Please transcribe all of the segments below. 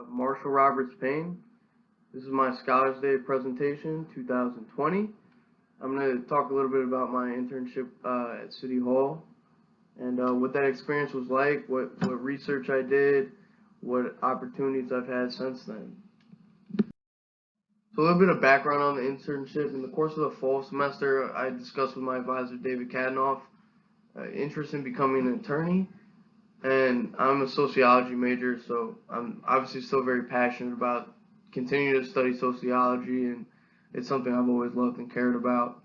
Marshall Roberts-Payne. This is my Scholars Day presentation, 2020. I'm going to talk a little bit about my internship at City Hall and what that experience was like, what research I did, what opportunities I've had since then. So a little bit of background on the internship. In the course of the fall semester, I discussed with my advisor, David Kadanoff, interest in becoming an attorney. And I'm a sociology major, so I'm obviously still very passionate about continuing to study sociology, and it's something I've always loved and cared about.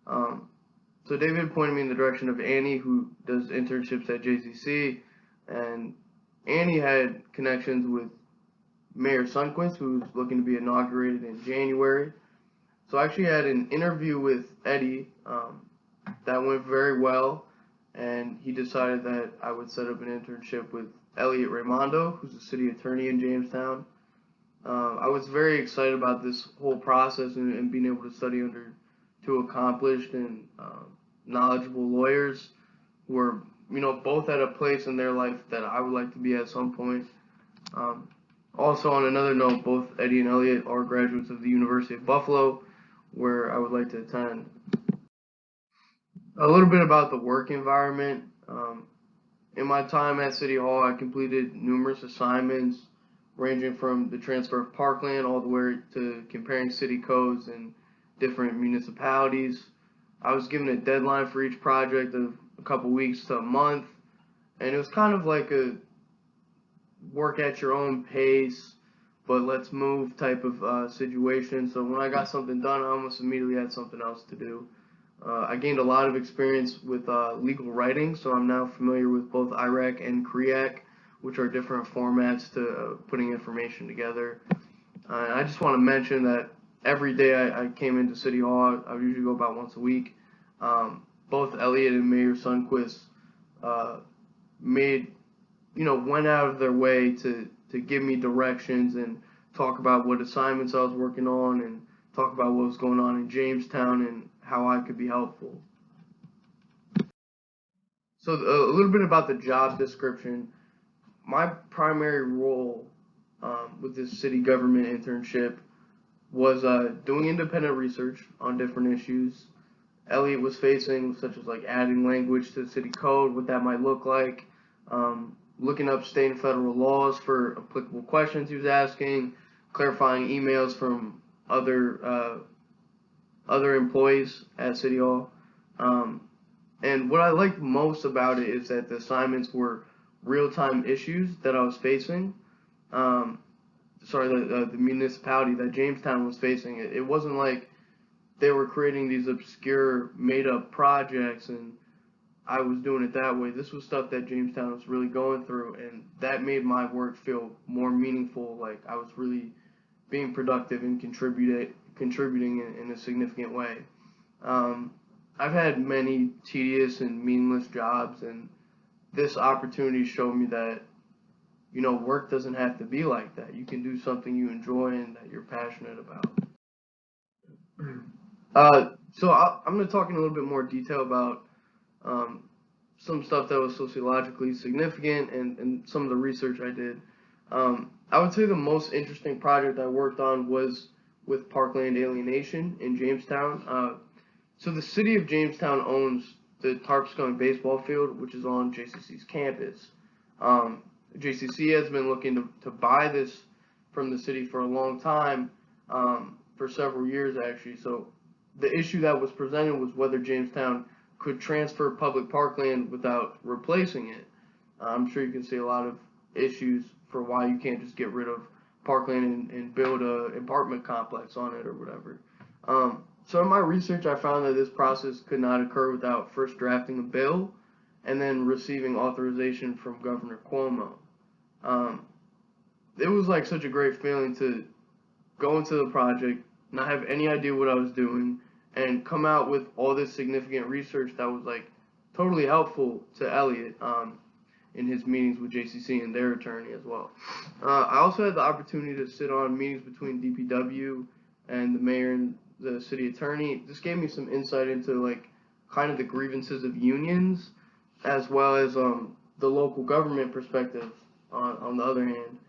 So David pointed me in the direction of Annie, who does internships at JCC, and Annie had connections with Mayor Sundquist, who's looking to be inaugurated in January. So I actually had an interview with Eddie that went very well. And he decided that I would set up an internship with Elliot Raimondo, who's the city attorney in Jamestown. I was very excited about this whole process and being able to study under two accomplished and knowledgeable lawyers who were, both at a place in their life that I would like to be at some point. Also, on another note, both Eddie and Elliot are graduates of the University of Buffalo, where I would like to attend. A little bit about the work environment. In my time at City Hall, I completed numerous assignments ranging from the transfer of parkland all the way to comparing city codes in different municipalities. I was given a deadline for each project of a couple weeks to a month, and it was kind of like a work at your own pace, but let's move type of situation. So when I got something done, I almost immediately had something else to do. I gained a lot of experience with legal writing, so I'm now familiar with both IRAC and CREAC, which are different formats to putting information together. I just want to mention that every day I came into City Hall, I usually go about once a week. Both Elliot and Mayor Sundquist went out of their way to give me directions and talk about what assignments I was working on and talk about what was going on in Jamestown and how I could be helpful. So a little bit about the job description. My primary role with this city government internship was doing independent research on different issues Elliot was facing, such as like adding language to the city code, what that might look like, looking up state and federal laws for applicable questions he was asking, clarifying emails from other employees at City Hall. And what I liked most about it is that the assignments were real-time issues that I was facing. The municipality that Jamestown was facing. It wasn't like they were creating these obscure, made-up projects and I was doing it that way. This was stuff that Jamestown was really going through, and that made my work feel more meaningful, like I was really being productive and contributing in a significant way. I've had many tedious and meaningless jobs, and this opportunity showed me that, work doesn't have to be like that. You can do something you enjoy and that you're passionate about. So I'm going to talk in a little bit more detail about some stuff that was sociologically significant and some of the research I did. I would say the most interesting project I worked on was with parkland alienation in Jamestown. So the city of Jamestown owns the Tarpscon baseball field, which is on JCC's campus. JCC has been looking to buy this from the city for a long time, for several years actually. So the issue that was presented was whether Jamestown could transfer public parkland without replacing it. I'm sure you can see a lot of issues for why you can't just get rid of parkland and build an apartment complex on it or whatever. So in my research, I found that this process could not occur without first drafting a bill and then receiving authorization from Governor Cuomo. It was like such a great feeling to go into the project, not have any idea what I was doing, and come out with all this significant research that was like totally helpful to Elliot in his meetings with JCC and their attorney as well. I also had the opportunity to sit on meetings between DPW and the mayor and the city attorney. This gave me some insight into like kind of the grievances of unions as well as the local government perspective on the other hand.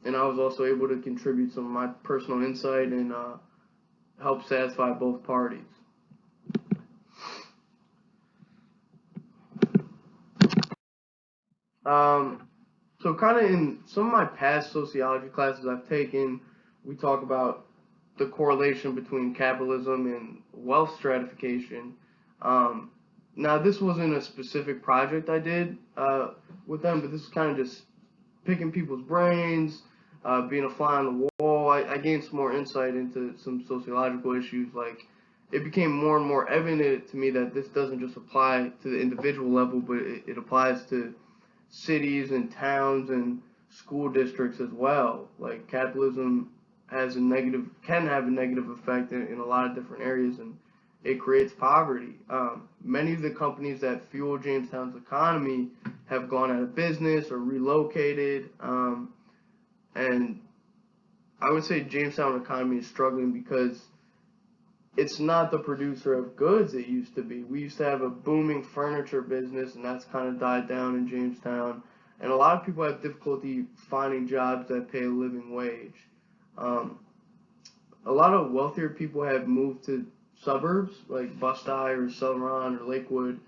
and I was also able to contribute some of my personal insight and help satisfy both parties. So kind of in some of my past sociology classes I've taken, we talk about the correlation between capitalism and wealth stratification. Um, Now, this wasn't a specific project I did with them, but this is kind of just picking people's brains, being a fly on the wall. I gained some more insight into some sociological issues. Like, it became more and more evident to me that this doesn't just apply to the individual level, but it applies to cities and towns and school districts as well. Like, capitalism can have a negative effect in a lot of different areas, and it creates poverty. Many of the companies that fuel Jamestown's economy have gone out of business or relocated, and I would say Jamestown economy is struggling because it's not the producer of goods it used to be. We used to have a booming furniture business, and that's kind of died down in Jamestown. And a lot of people have difficulty finding jobs that pay a living wage. Um, a lot of wealthier people have moved to suburbs like Bust or Southern or Lakewood,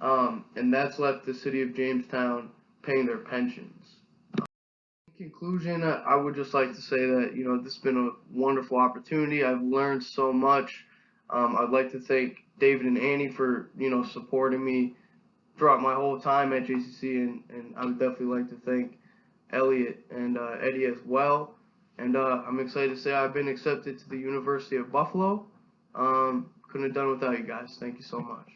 and that's left the city of Jamestown paying their pensions. In conclusion, I would just like to say that this has been a wonderful opportunity. I've learned so much. I'd like to thank David and Annie for supporting me throughout my whole time at JCC, and I would definitely like to thank Elliot and Eddie as well. And I'm excited to say I've been accepted to the University of Buffalo. Couldn't have done without you guys. Thank you so much.